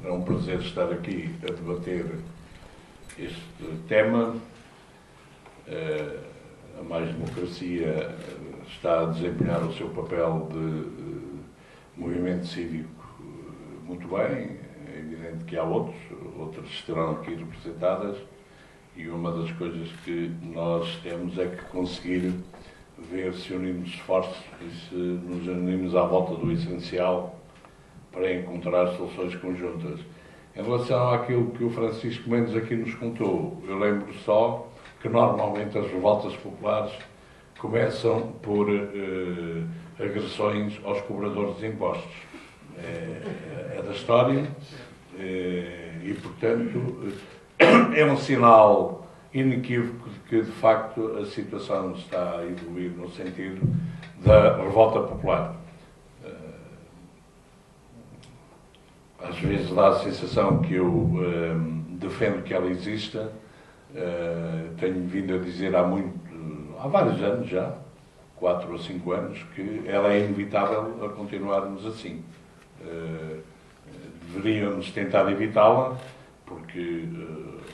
É um prazer estar aqui a debater este tema. A Mais Democracia está a desempenhar o seu papel de movimento cívico muito bem. É evidente que há outras estarão aqui representadas, e uma das coisas que nós temos é que conseguir ver se unimos esforços e se nos unimos à volta do essencial para encontrar soluções conjuntas. Em relação àquilo que o Francisco Mendes aqui nos contou, eu lembro só que normalmente as revoltas populares começam por agressões aos cobradores de impostos. É da história e, portanto, é um sinal inequívoco de que, de facto, a situação está a evoluir no sentido da revolta popular. Às vezes dá a sensação que eu defendo que ela exista. Tenho vindo a dizer há vários anos já, 4 ou 5 anos, que ela é inevitável a continuarmos assim. Deveríamos tentar evitá-la, porque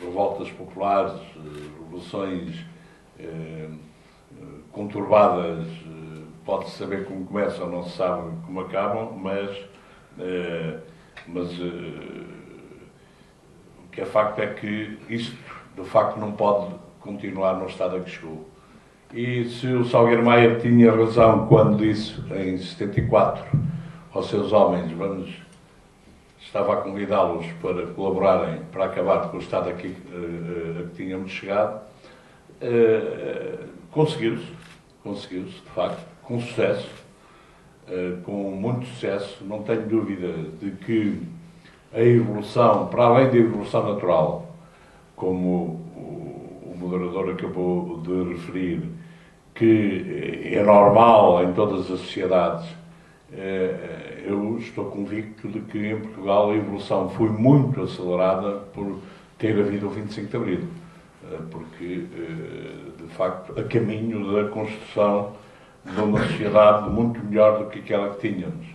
revoltas populares, revoluções conturbadas, pode-se saber como começam, não se sabe como acabam, mas o que é facto é que isto, de facto, não pode continuar no estado a que chegou. E se o Salgueiro Maia tinha razão quando disse, em 74, aos seus homens, estava a convidá-los para colaborarem para acabar com o estado a que tínhamos chegado, conseguiu-se, de facto, com sucesso. Com muito sucesso. Não tenho dúvida de que a evolução, para além da evolução natural, como o moderador acabou de referir, que é normal em todas as sociedades, eu estou convicto de que em Portugal a evolução foi muito acelerada por ter havido o 25 de Abril, porque, de facto, a caminho da construção de uma sociedade muito melhor do que aquela que tínhamos.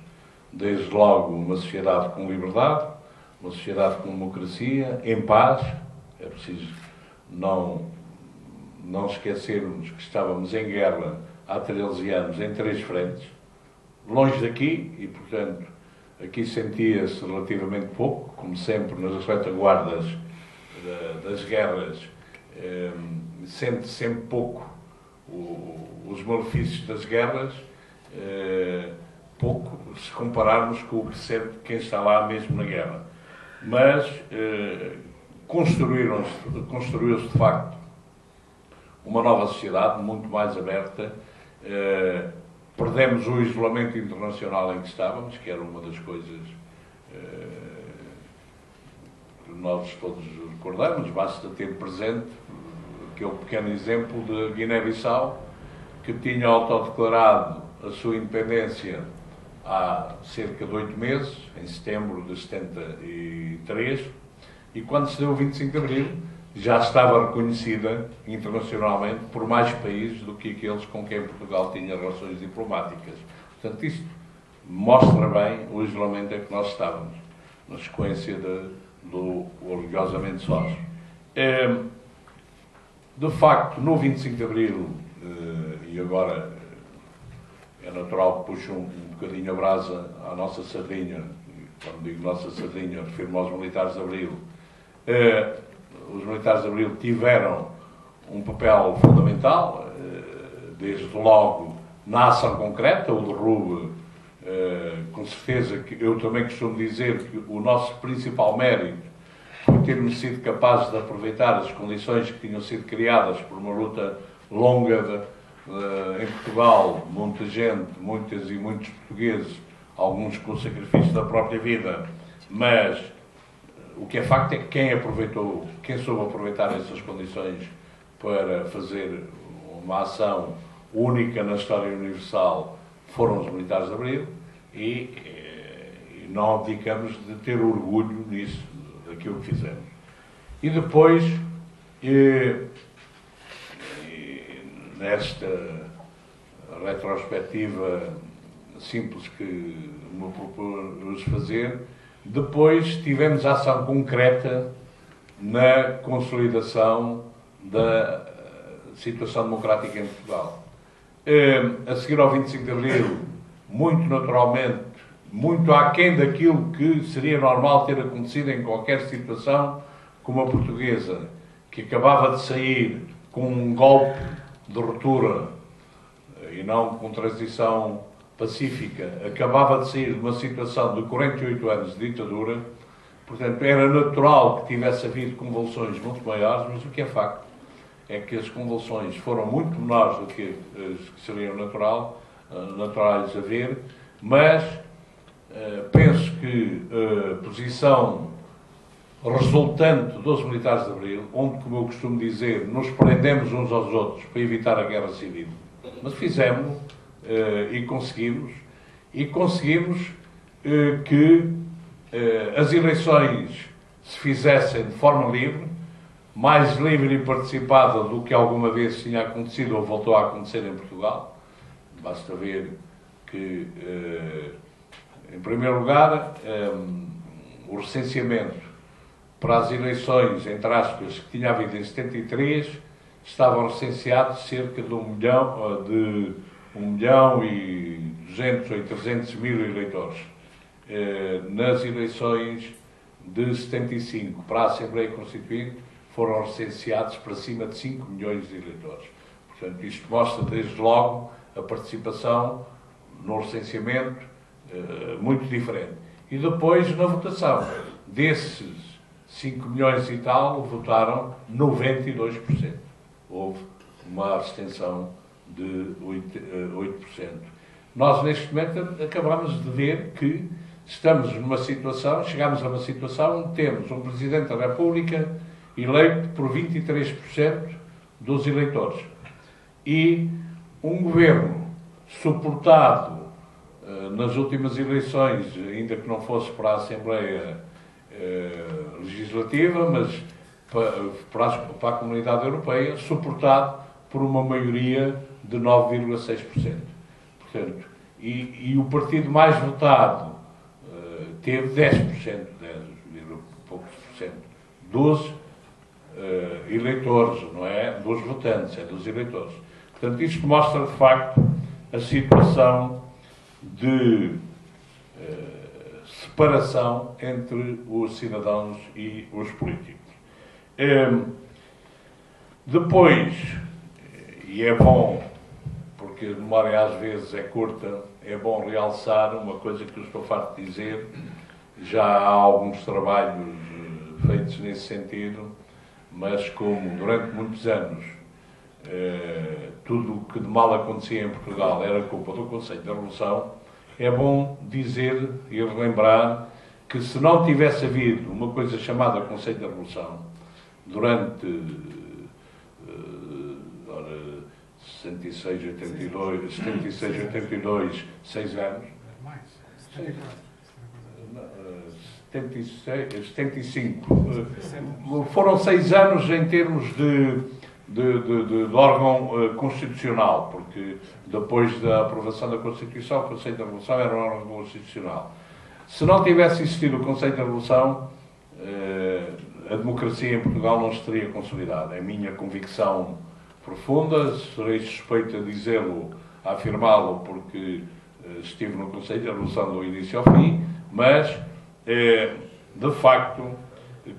Desde logo, uma sociedade com liberdade, uma sociedade com democracia, em paz. É preciso não esquecermos que estávamos em guerra há 13 anos em 3 frentes, longe daqui, e, portanto, aqui sentia-se relativamente pouco, como sempre nas retaguardas das guerras, sente sempre pouco os malefícios das guerras, pouco se compararmos com o que sente quem está lá mesmo na guerra. Mas construiu-se de facto uma nova sociedade muito mais aberta. Perdemos o isolamento internacional em que estávamos, que era uma das coisas que nós todos recordamos. Basta ter presente aquele pequeno exemplo de Guiné-Bissau, que tinha autodeclarado a sua independência há cerca de 8 meses, em setembro de 73, e quando se deu o 25 de Abril, já estava reconhecida internacionalmente por mais países do que aqueles com quem Portugal tinha relações diplomáticas. Portanto, isto mostra bem o isolamento em que nós estávamos, na sequência do orgulhosamente sócio. De facto, no 25 de Abril, e agora é natural que puxe um bocadinho a brasa à nossa sardinha, quando digo nossa sardinha, refiro-me aos militares de Abril. Os militares de Abril tiveram um papel fundamental, desde logo na ação concreta, o derrube, com certeza que eu também costumo dizer que o nosso principal mérito foi termos sido capazes de aproveitar as condições que tinham sido criadas por uma luta longa em Portugal, muita gente, muitas e muitos portugueses, alguns com o sacrifício da própria vida, mas o que é facto é que quem soube aproveitar essas condições para fazer uma ação única na história universal foram os militares de Abril, e não abdicamos de ter orgulho nisso, daquilo que fizemos. E depois, nesta retrospectiva simples que me propus fazer, Depois tivemos ação concreta na consolidação da situação democrática em Portugal. A seguir ao 25 de Abril, muito naturalmente, muito aquém daquilo que seria normal ter acontecido em qualquer situação, como a portuguesa, que acabava de sair com um golpe de ruptura e não com transição pacífica, acabava de sair de uma situação de 48 anos de ditadura. Portanto, era natural que tivesse havido convulsões muito maiores, mas o que é facto é que as convulsões foram muito menores do que as que seriam naturais a ver, mas penso que a posição resultante dos militares de Abril, onde, como eu costumo dizer, nos prendemos uns aos outros para evitar a guerra civil, mas fizemos e conseguimos que as eleições se fizessem de forma livre, mais livre e participada do que alguma vez tinha acontecido ou voltou a acontecer em Portugal. Basta ver que, em primeiro lugar, o recenseamento para as eleições, entre aspas, que tinha havido em 73, estavam recenseados cerca de 1 milhão e 200 ou 300 mil eleitores. Nas eleições de 75 para a Assembleia Constituinte foram recenseados para cima de 5 milhões de eleitores. Portanto, isto mostra desde logo a participação no recenseamento muito diferente. E depois, na votação, desses 5 milhões e tal, votaram 92%. Houve uma abstenção de 8%. Nós, neste momento, acabamos de ver que estamos numa situação, chegamos a uma situação onde temos um Presidente da República eleito por 23% dos eleitores e um Governo suportado nas últimas eleições, ainda que não fosse para a Assembleia Legislativa, mas para a Comunidade Europeia, suportado por uma maioria de 9,6%. Portanto, e o partido mais votado teve 10%, 10,poucos% dos eleitores, não é dos votantes, é dos eleitores. Portanto, isto mostra, de facto, a situação de separação entre os cidadãos e os políticos. Depois, e é bom, porque a memória às vezes é curta, é bom realçar uma coisa que eu estou farto de dizer. Já há alguns trabalhos feitos nesse sentido, mas como durante muitos anos tudo o que de mal acontecia em Portugal era culpa do Conselho da Revolução, é bom dizer e relembrar que se não tivesse havido uma coisa chamada Conselho da Revolução durante 76, 82, 6 anos, 75, foram 6 anos em termos de órgão constitucional, porque depois da aprovação da Constituição, o Conselho da Revolução era um órgão constitucional. Se não tivesse existido o Conselho da Revolução, a democracia em Portugal não se teria consolidado. É a minha convicção profunda, serei suspeito a dizê-lo, a afirmá-lo, porque estive no Conselho da Revolução do início ao fim, mas, de facto,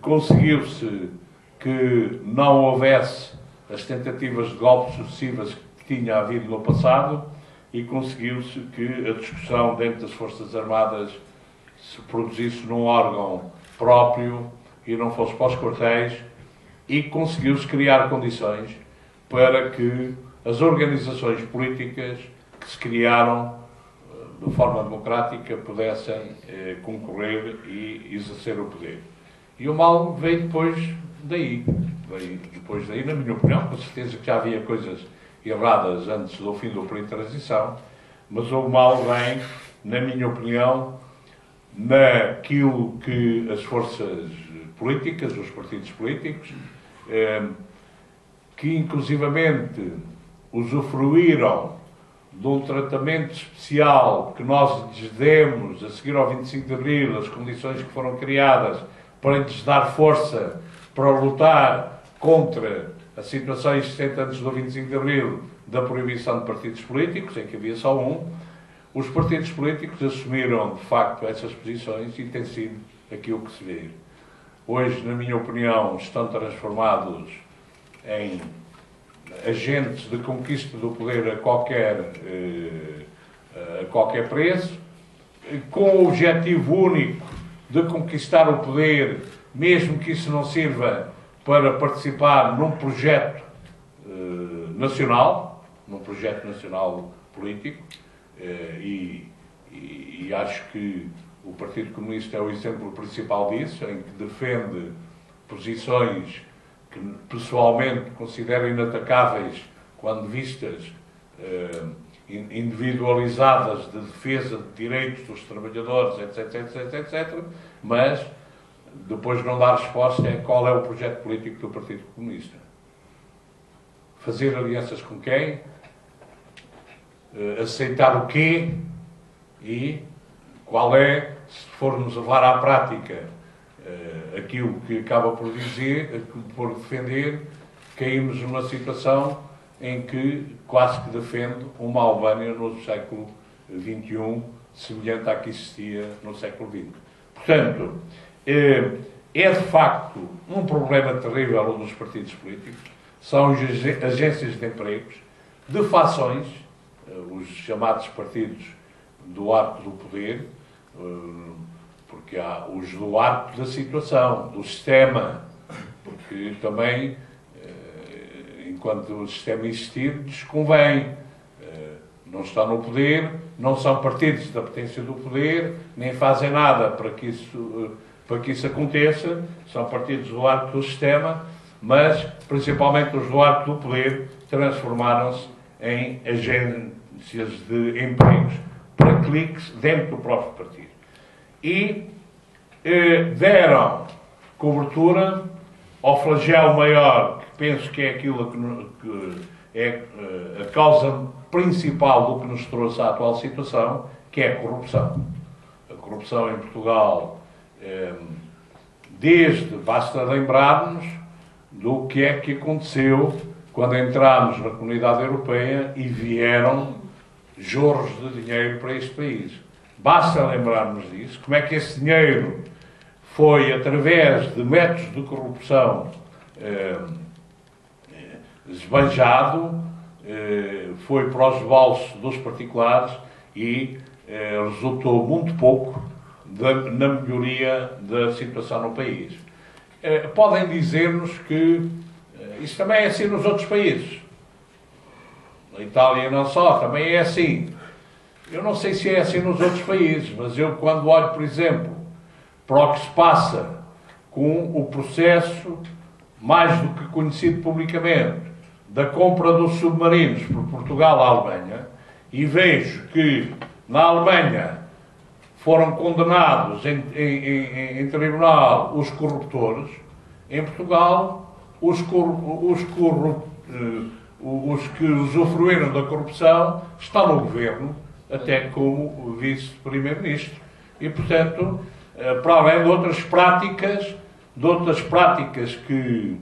conseguiu-se que não houvesse as tentativas de golpes sucessivas que tinha havido no passado e conseguiu-se que a discussão dentro das Forças Armadas se produzisse num órgão próprio e não fosse para os quartéis, e conseguiu-se criar condições para que as organizações políticas que se criaram de forma democrática pudessem concorrer e exercer o poder. E o mal veio depois daí. Na minha opinião, com certeza que já havia coisas erradas antes do fim do período de transição, mas o mal vem, na minha opinião, naquilo que as forças políticas, os partidos políticos, que inclusivamente usufruíram de um tratamento especial que nós lhes demos a seguir ao 25 de Abril, as condições que foram criadas para lhes dar força para lutar contra a situação existente antes do 25 de Abril da proibição de partidos políticos, em que havia só um. Os partidos políticos assumiram, de facto, essas posições e tem sido aquilo que se vê. Hoje, na minha opinião, estão transformados em agentes de conquista do poder a qualquer preço, com o objetivo único de conquistar o poder, mesmo que isso não sirva para participar num projeto nacional político, e acho que o Partido Comunista é o exemplo principal disso, em que defende posições que pessoalmente considero inatacáveis quando vistas individualizadas de defesa de direitos dos trabalhadores, etc, mas depois não dá resposta em qual é o projeto político do Partido Comunista. Fazer alianças com quem? Aceitar o quê? E qual é, se formos levar à prática aquilo que acaba por dizer, por defender, caímos numa situação em que quase que defende uma Albânia no século XXI, semelhante à que existia no século XX. Portanto, é de facto um problema terrível dos partidos políticos, são as agências de empregos, de fações, os chamados partidos do arco do poder, porque há os do arco da situação, do sistema, porque também, enquanto o sistema existir, desconvém. Não estão no poder, não são partidos da potência do poder, nem fazem nada para que isso aconteça, são partidos do arco do sistema, mas, principalmente os do arco do poder, transformaram-se em agências de empregos para cliques dentro do próprio partido. E deram cobertura ao flagelo maior, que penso que é aquilo que é a causa principal do que nos trouxe à atual situação, que é a corrupção. A corrupção em Portugal, basta lembrarmos do que é que aconteceu quando entramos na Comunidade Europeia e vieram jorros de dinheiro para este país. Basta lembrarmos disso, como é que esse dinheiro foi, através de métodos de corrupção, esbanjado, foi para os bolsos dos particulares e resultou muito pouco na melhoria da situação no país. Podem dizer-nos que isso também é assim nos outros países. Na Itália não só, também é assim. Eu não sei se é assim nos outros países, mas eu, quando olho, por exemplo, para o que se passa com o processo, mais do que conhecido publicamente, da compra dos submarinos por Portugal à Alemanha, e vejo que na Alemanha foram condenados em tribunal os corruptores, em Portugal os que usufruíram da corrupção estão no governo, até como vice-primeiro-ministro. E, portanto, para além de outras práticas que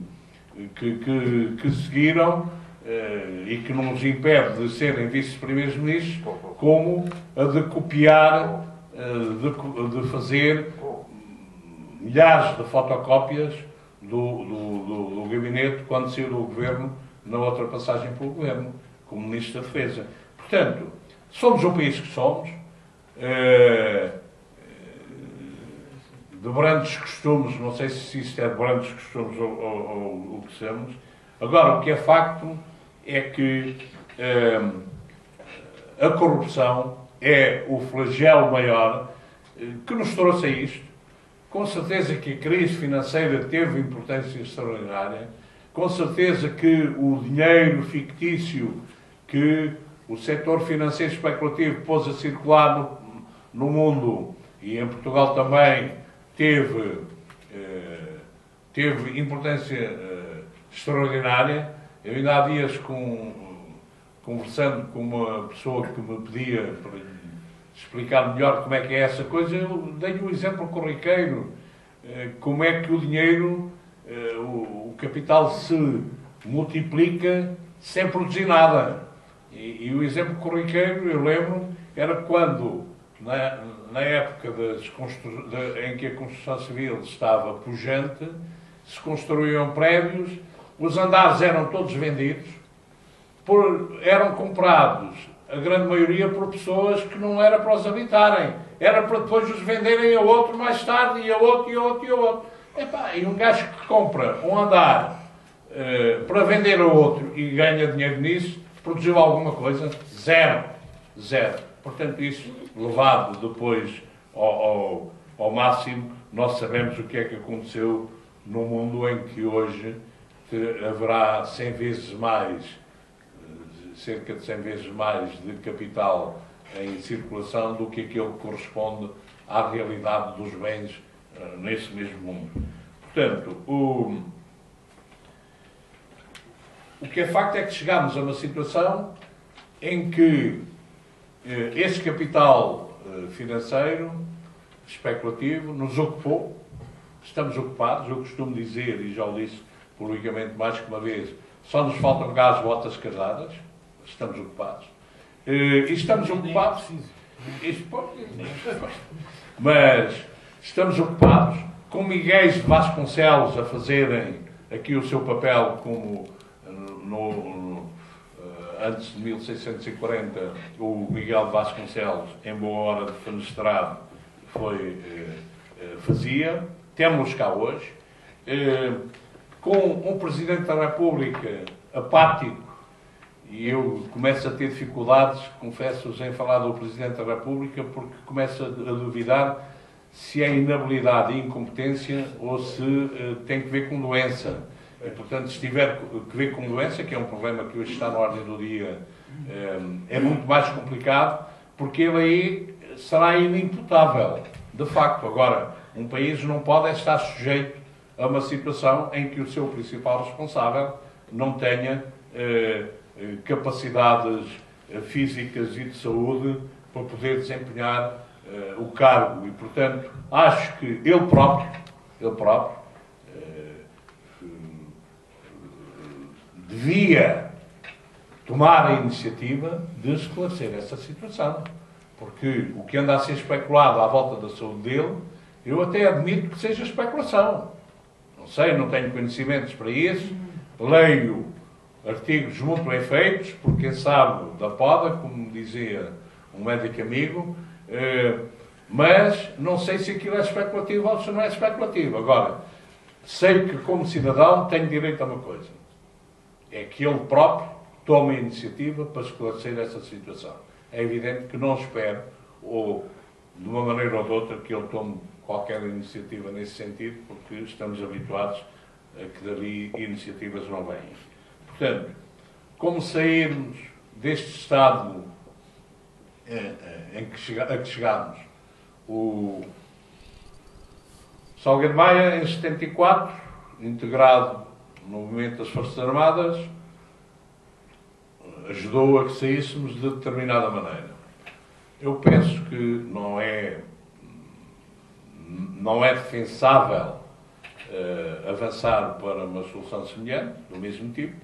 seguiram e que não nos impede de serem vice-primeiros-ministros, como a de copiar, de fazer milhares de fotocópias do gabinete quando saiu do governo, na outra passagem pelo governo, como Ministro da Defesa. Portanto, somos o país que somos, de brandos costumes, não sei se isto é de brandos costumes ou o que somos. Agora, o que é facto é que a corrupção é o flagelo maior que nos trouxe a isto. Com certeza que a crise financeira teve importância extraordinária, com certeza que o dinheiro fictício que o setor financeiro especulativo pôs a circular no mundo, e em Portugal também, teve importância extraordinária. Eu ainda há dias, com conversando com uma pessoa que me pedia para explicar melhor como é que é essa coisa, eu dei um exemplo corriqueiro, como é que o dinheiro, o capital se multiplica sem produzir nada. E o exemplo corriqueiro, eu lembro, era quando, na época em que a construção civil estava pujante, se construíam prédios, os andares eram todos vendidos, eram comprados, a grande maioria, por pessoas que não era para os habitarem, era para depois os venderem a outro mais tarde, e a outro, e a outro, e a outro. E um gajo que compra um andar para vender a outro e ganha dinheiro nisso, produziu alguma coisa? Zero. Zero. Portanto, isso, levado depois ao máximo, nós sabemos o que é que aconteceu no mundo em que hoje haverá 100 vezes mais, cerca de 100 vezes mais de capital em circulação do que aquele que corresponde à realidade dos bens nesse mesmo mundo. Portanto, o que é facto é que chegámos a uma situação em que esse capital financeiro, especulativo, nos ocupou. Estamos ocupados, eu costumo dizer, e já o disse publicamente mais que uma vez, só nos faltam gás, botas casadas. Estamos ocupados. E estamos ocupados. Mas estamos ocupados com Miguéis de Vasconcelos a fazerem aqui o seu papel como antes de 1640 o Miguel de Vasconcelos, em boa hora de fenestrado, fazia. Temos-los cá hoje, com um Presidente da República apático, e eu começo a ter dificuldades, confesso-vos, em falar do Presidente da República, porque começo a duvidar se é inabilidade e incompetência ou se tem que ver com doença. E, portanto, se tiver que ver com doença, que é um problema que hoje está na ordem do dia, é muito mais complicado, porque ele aí será inimputável, de facto. Agora, um país não pode estar sujeito a uma situação em que o seu principal responsável não tenha capacidades físicas e de saúde para poder desempenhar o cargo. E, portanto, acho que ele próprio devia tomar a iniciativa de esclarecer essa situação. Porque o que anda a ser especulado à volta da saúde dele, eu até admito que seja especulação. Não sei, não tenho conhecimentos para isso. Leio artigos muito bem feitos, por quem sabe da poda, como dizia um médico amigo, mas não sei se aquilo é especulativo ou se não é especulativo. Agora, sei que como cidadão tenho direito a uma coisa. É que ele próprio tome a iniciativa para esclarecer essa situação. É evidente que não espero, ou de uma maneira ou de outra, que ele tome qualquer iniciativa nesse sentido, porque estamos habituados a que dali iniciativas não venham. Portanto, como sairmos deste estado a que chegámos? O Salgueiro Maia, em 74, integrado no movimento das Forças Armadas, ajudou a que saíssemos de determinada maneira. Eu penso que não é defensável avançar para uma solução semelhante, do mesmo tipo.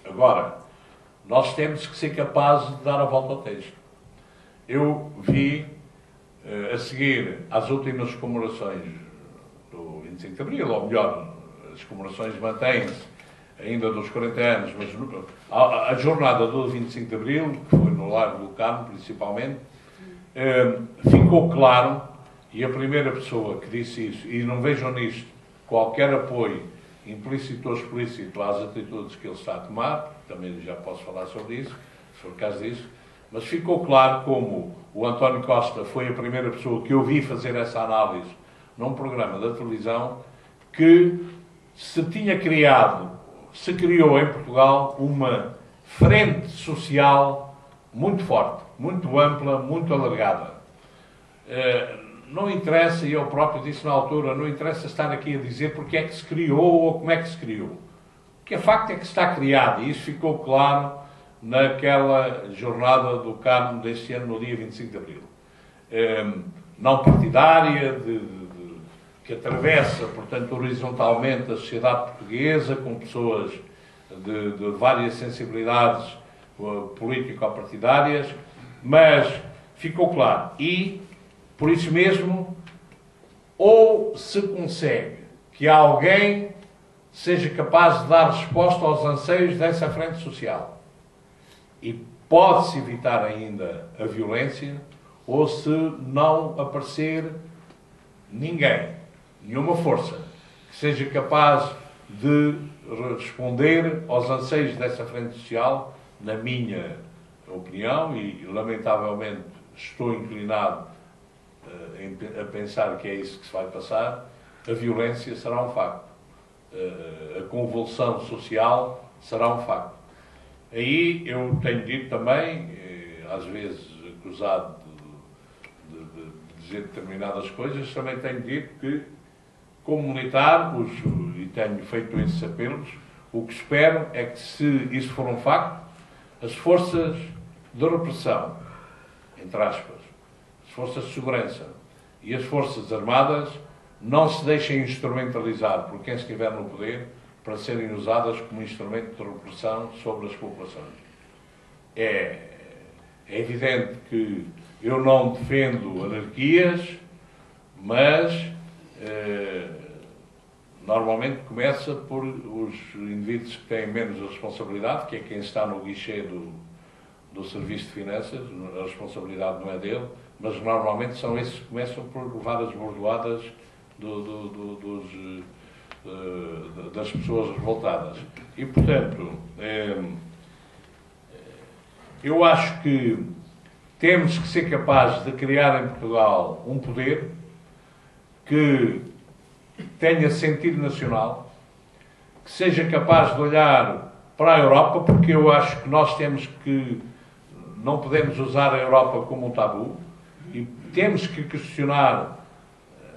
Agora, nós temos que ser capazes de dar a volta ao texto. Eu vi, a seguir às últimas comemorações do 25 de Abril, ou melhor, as comemorações mantêm-se ainda dos 40 anos, mas a jornada do 25 de Abril, que foi no Largo do Carmo, principalmente, ficou claro, e a primeira pessoa que disse isso, e não vejam nisto qualquer apoio implícito ou explícito às atitudes que ele está a tomar, também já posso falar sobre isso, se for o caso disso, mas ficou claro como o António Costa foi a primeira pessoa que eu vi fazer essa análise num programa da televisão, que se criou em Portugal uma frente social muito forte, muito ampla, muito alargada. Não interessa, e eu próprio disse na altura, não interessa estar aqui a dizer porque é que se criou ou como é que se criou. O que é facto é que está criado, e isso ficou claro naquela jornada do Carmo deste ano, no dia 25 de Abril. Não partidária, que atravessa, portanto, horizontalmente a sociedade portuguesa, com pessoas de várias sensibilidades político-partidárias, mas ficou claro. E, por isso mesmo, ou se consegue que alguém seja capaz de dar resposta aos anseios dessa frente social e pode-se evitar ainda a violência, ou se não aparecer ninguém, nenhuma força, que seja capaz de responder aos anseios dessa frente social, na minha opinião, e lamentavelmente estou inclinado a pensar que é isso que se vai passar, a violência será um facto. A convulsão social será um facto. Aí eu tenho dito também, às vezes acusado de dizer determinadas coisas, também tenho dito que, como militar, e tenho feito esses apelos, o que espero é que, se isso for um facto, as forças de repressão, entre aspas, as forças de segurança e as forças armadas não se deixem instrumentalizar por quem estiver no poder para serem usadas como instrumento de repressão sobre as populações. É evidente que eu não defendo anarquias, mas normalmente começa por os indivíduos que têm menos responsabilidade, que é quem está no guichê do Serviço de Finanças, a responsabilidade não é dele, mas normalmente são esses que começam por levar as bordoadas das pessoas revoltadas. E, portanto, eu acho que temos que ser capazes de criar em Portugal um poder que tenha sentido nacional, que seja capaz de olhar para a Europa, porque eu acho que nós não podemos usar a Europa como um tabu, e temos que questionar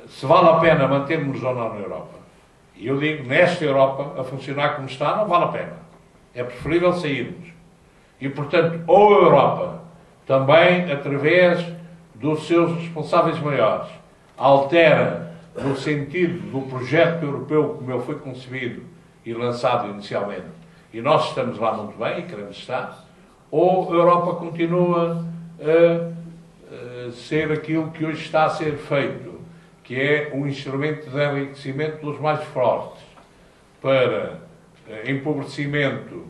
se vale a pena mantermos ou não na Europa. E eu digo, nesta Europa, a funcionar como está, não vale a pena. É preferível sairmos. E, portanto, ou a Europa, também através dos seus responsáveis maiores, altera no sentido do projeto europeu como ele foi concebido e lançado inicialmente, e nós estamos lá muito bem e queremos estar, ou a Europa continua a ser aquilo que hoje está a ser feito, que é um instrumento de enriquecimento dos mais fortes, para empobrecimento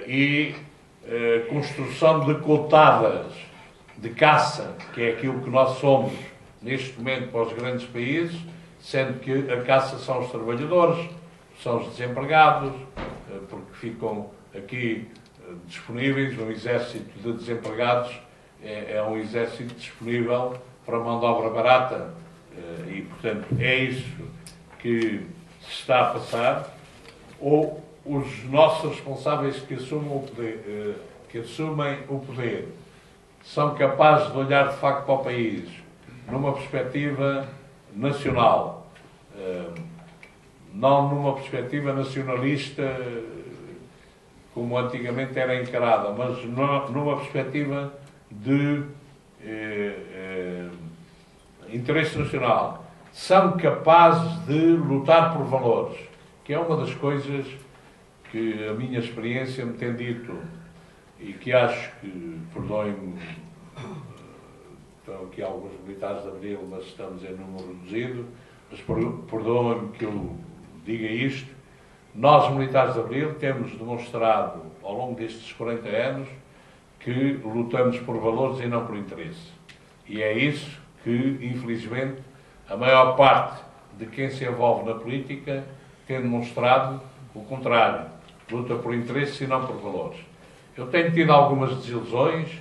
e construção de cotadas de caça, que é aquilo que nós somos neste momento para os grandes países, sendo que a caça são os trabalhadores, são os desempregados, porque ficam aqui disponíveis. Um exército de desempregados é um exército disponível para mão de obra barata, e, portanto, é isso que se está a passar. Ou os nossos responsáveis que assumem o poder são capazes de olhar de facto para o país numa perspectiva nacional, não numa perspectiva nacionalista como antigamente era encarada, mas numa perspectiva de interesse nacional. São capazes de lutar por valores, que é uma das coisas que a minha experiência me tem dito, e que acho que, perdoem-me, estão aqui alguns militares de Abril, mas estamos em número reduzido, mas perdoem-me que eu diga isto. Nós, militares de Abril, temos demonstrado ao longo destes 40 anos que lutamos por valores e não por interesse. E é isso que, infelizmente, a maior parte de quem se envolve na política tem demonstrado o contrário. Luta por interesse e não por valores. Eu tenho tido algumas desilusões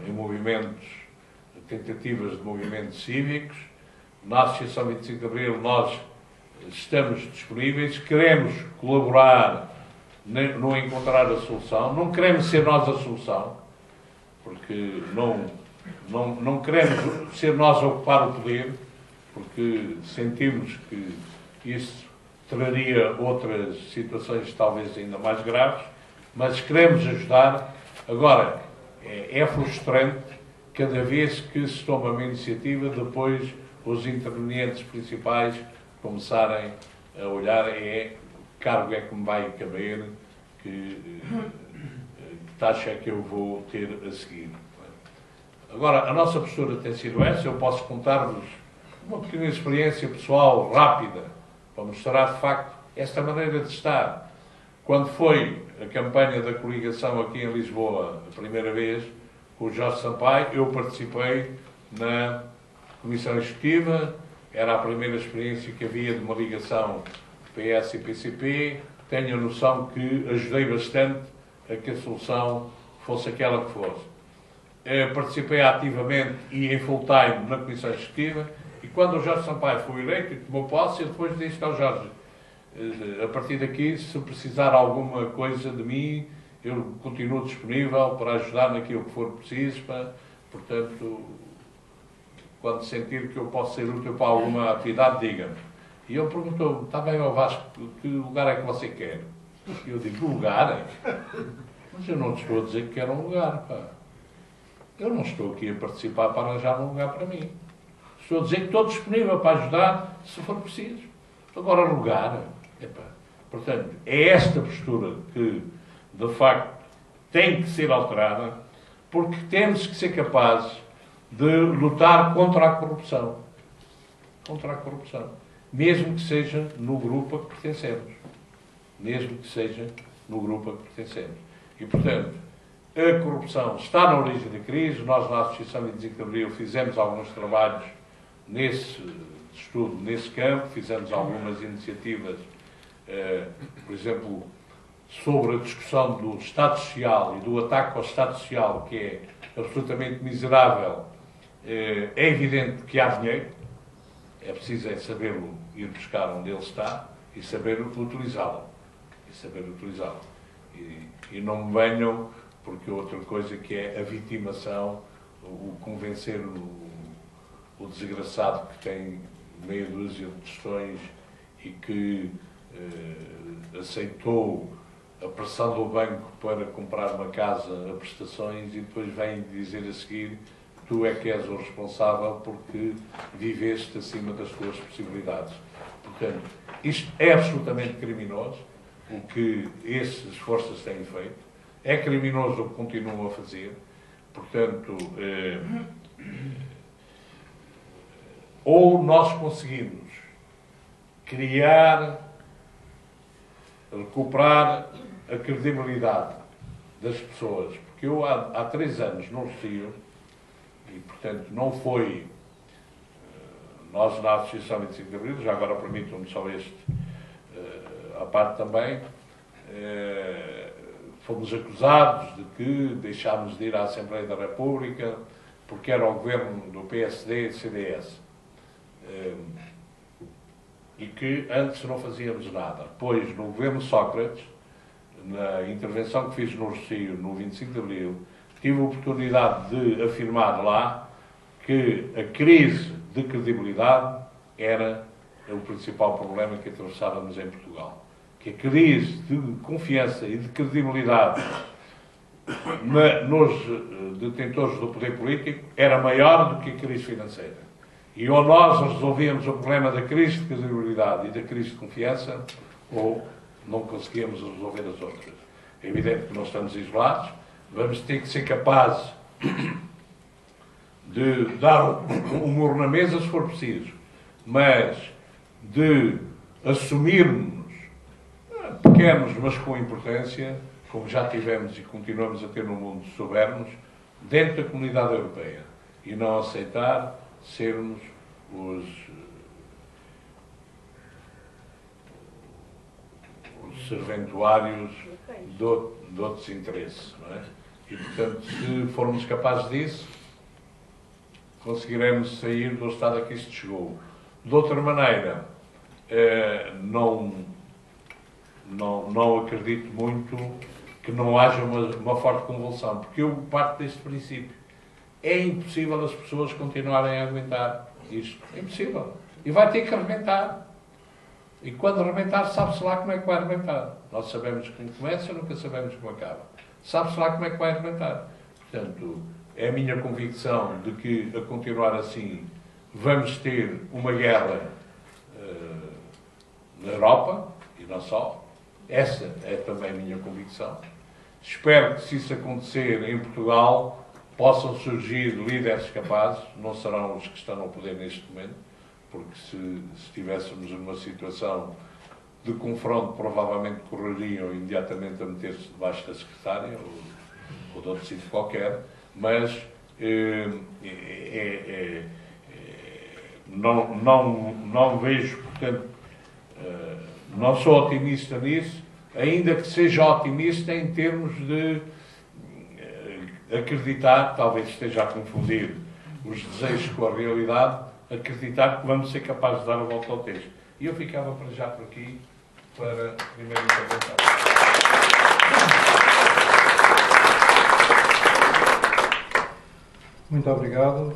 em movimentos, tentativas de movimentos cívicos. Na Associação 25 de Abril nós estamos disponíveis, queremos colaborar no encontrar a solução, não queremos ser nós a solução, porque não queremos ser nós a ocupar o poder, porque sentimos que isso traria outras situações talvez ainda mais graves. mas queremos ajudar. Agora, é frustrante cada vez que se toma uma iniciativa, depois os intervenientes principais começarem a olhar que cargo é que me vai caber, que taxa é que eu vou ter a seguir. Agora, a nossa postura tem sido essa. Eu posso contar-vos uma pequena experiência pessoal, rápida, para mostrar, de facto, esta maneira de estar. Quando foi a campanha da coligação aqui em Lisboa, a primeira vez, com o Jorge Sampaio, eu participei na Comissão Executiva. Era a primeira experiência que havia de uma ligação PS e PCP. Tenho a noção que ajudei bastante a que a solução fosse aquela que fosse. Participei ativamente e em full time na Comissão Executiva, e quando o Jorge Sampaio foi eleito e tomou posse, eu depois disse ao Jorge, a partir daqui, se precisar alguma coisa de mim, eu continuo disponível para ajudar naquilo que for preciso, portanto, quando sentir que eu posso ser útil para alguma atividade, diga-me. E ele perguntou-me, está bem, ó Vasco, que lugar é que você quer? E eu digo, lugar? Mas eu não te estou a dizer que quero um lugar, pá. Eu não estou aqui a participar para arranjar um lugar para mim. Estou a dizer que estou disponível para ajudar se for preciso. Agora, lugar, portanto, é esta postura que, de facto, tem que ser alterada, porque temos que ser capazes de lutar contra a corrupção. Contra a corrupção. Mesmo que seja no grupo a que pertencemos. Mesmo que seja no grupo a que pertencemos. E, portanto, a corrupção está na origem da crise. Nós, na Associação 25 de Abril, fizemos alguns trabalhos nesse estudo, nesse campo. Fizemos algumas iniciativas, por exemplo, sobre a discussão do Estado Social e do ataque ao Estado Social, que é absolutamente miserável. É evidente que há dinheiro. É preciso sabê-lo ir buscar onde ele está e saber utilizá-lo. E não me venham, porque outra coisa que é a vitimação, o convencer o desgraçado que tem meia dúzia de questões e que aceitou a pressão do banco para comprar uma casa a prestações e depois vem dizer a seguir tu é que és o responsável porque viveste acima das tuas possibilidades. Portanto, isto é absolutamente criminoso, o que essas forças têm feito. É criminoso o que continuam a fazer. Portanto, ou nós conseguimos recuperar a credibilidade das pessoas, porque eu há 3 anos não Rossio, e portanto não foi, nós na Associação 25 de Abril, já agora permitam-me só a parte também, fomos acusados de que deixámos de ir à Assembleia da República porque era o governo do PSD e do CDS. E que antes não fazíamos nada. Pois, no governo Sócrates, na intervenção que fiz no Rossio, no 25 de Abril, tive a oportunidade de afirmar lá que a crise de credibilidade era o principal problema que atravessávamos em Portugal. Que a crise de confiança e de credibilidade nos detentores do poder político era maior do que a crise financeira. E ou nós resolvíamos o problema da crise de credibilidade e da crise de confiança, ou não conseguíamos resolver as outras. É evidente que não estamos isolados, vamos ter que ser capazes de dar um murro na mesa se for preciso, mas de assumirmos pequenos, mas com importância, como já tivemos e continuamos a ter no mundo se soubermos, dentro da comunidade europeia, e não aceitar sermos os serventuários de outros interesses, não é? E, portanto, se formos capazes disso, conseguiremos sair do estado a que isto chegou. De outra maneira, não acredito muito que não haja uma forte convulsão, porque eu parto deste princípio. É impossível as pessoas continuarem a aguentar isto. É impossível. E vai ter que arrebentar. E quando arrebentar, sabe-se lá como é que vai arrebentar. Nós sabemos como começa, nunca sabemos como acaba. Sabe-se lá como é que vai arrebentar. Portanto, é a minha convicção de que, a continuar assim, vamos ter uma guerra na Europa, e não só. Essa é também a minha convicção. Espero que, se isso acontecer em Portugal, possam surgir líderes capazes, não serão os que estão no poder neste momento, porque se estivéssemos numa situação de confronto, provavelmente correriam imediatamente a meter-se debaixo da secretária ou de outro sítio qualquer, mas não vejo, portanto, não sou otimista nisso, ainda que seja otimista em termos de acreditar, talvez esteja a confundir os desejos com a realidade, acreditar que vamos ser capazes de dar a volta ao texto. E eu ficava para já por aqui, para a primeira intervenção. Muito obrigado.